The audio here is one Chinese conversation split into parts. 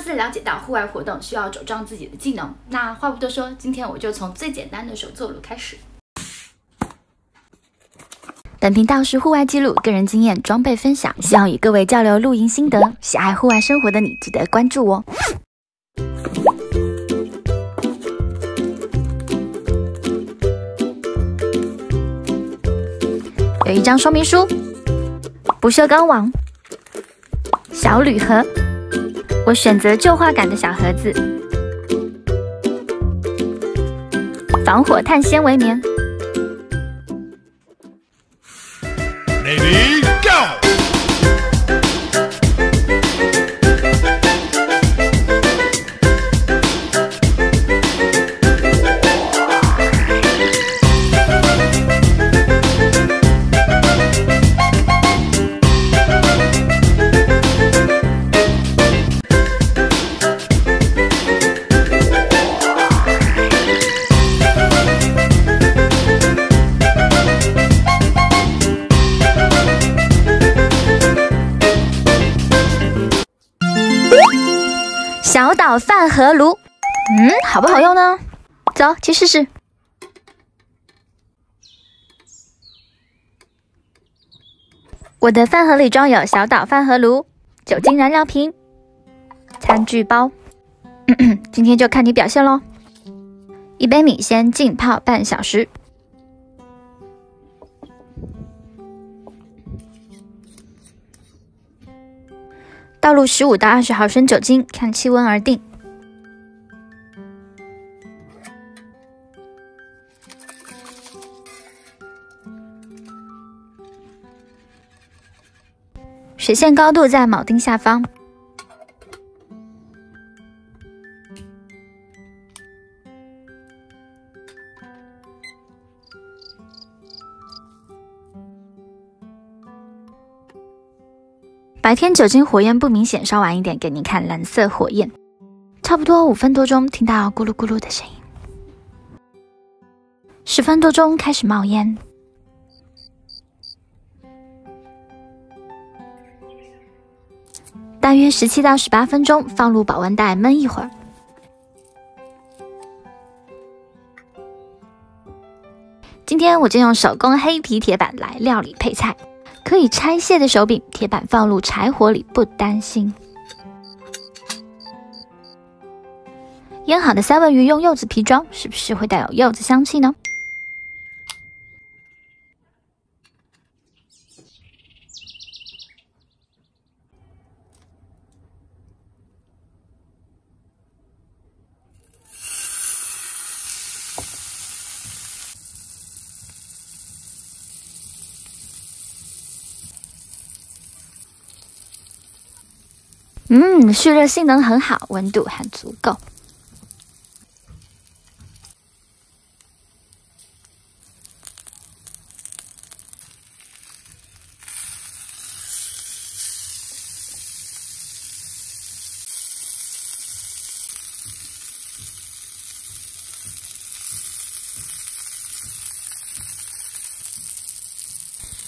次了解到户外活动需要茁壮自己的技能，那话不多说，今天我就从最简单的手作炉开始。本频道是户外记录、个人经验、装备分享，希望与各位交流露营心得。喜爱户外生活的你，记得关注哦。有一张说明书，不锈钢网，小铝盒，我选择旧化感的小盒子，防火碳纤维棉。Ready, go! 小岛饭盒炉，好不好用呢？走，去试试。我的饭盒里装有小岛饭盒炉、酒精燃料瓶、餐具包。今天就看你表现咯。一杯米先浸泡半小时。倒入15到20毫升酒精，看气温而定。水线高度在铆钉下方。白天酒精火焰不明显，稍晚一点给您看蓝色火焰。差不多5分多钟，听到咕噜咕噜的声音。10分多钟开始冒烟。大约17到18分钟，放入保温袋焖一会儿。今天我就用手工黑皮铁板来料理配菜。可以拆卸的手柄，铁板放入柴火里不担心。腌好的三文鱼用柚子皮装，是不是会带有柚子香气呢？蓄热性能很好，温度很足够。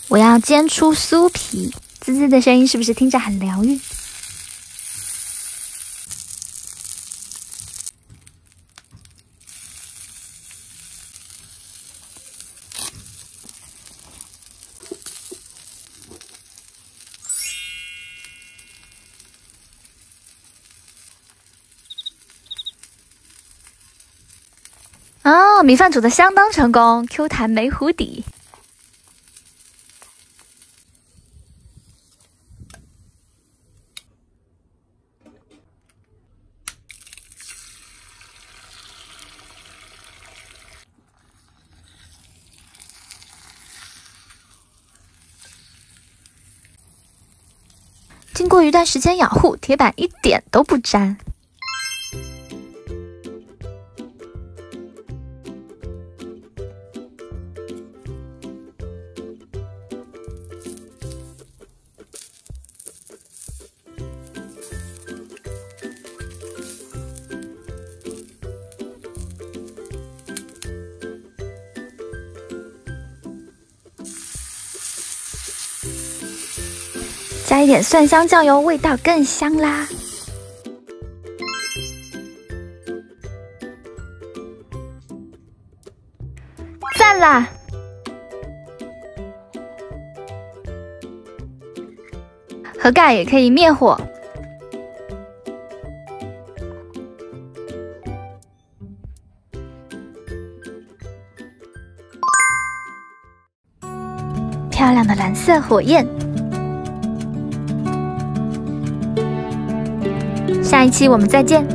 我要煎出酥皮，滋滋的声音是不是听着很疗愈？哦，米饭煮得相当成功 ，Q 弹没糊底。经过一段时间养护，铁板一点都不粘。加一点蒜香酱油，味道更香啦。电啦！盒盖也可以灭火。漂亮的蓝色火焰。下一期我们再见。